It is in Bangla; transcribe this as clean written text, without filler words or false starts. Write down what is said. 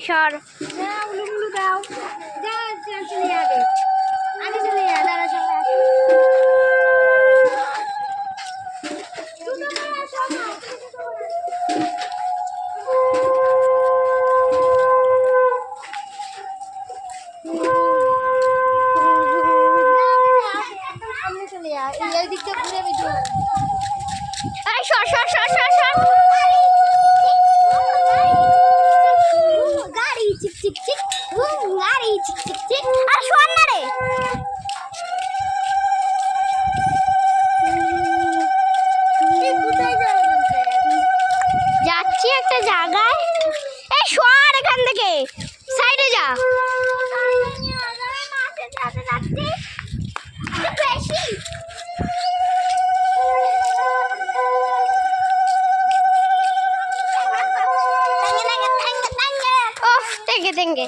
সর উলু দাও যা চলে আগে আগে চলে যা দাঁড়া সবাই সামনে চলে যা এই দিকটা ঘুরে ভিডিও এই সর সর সর সর সর গাড়ি চিক চিক চিক গাড়ি চিক চিক চিক আর সর না রে কোথায় যাবে যাচ্ছি একটা জায়গায় এই সর এখান থেকে সাইডে যা ওহ তেঙ্গে তেঙ্গে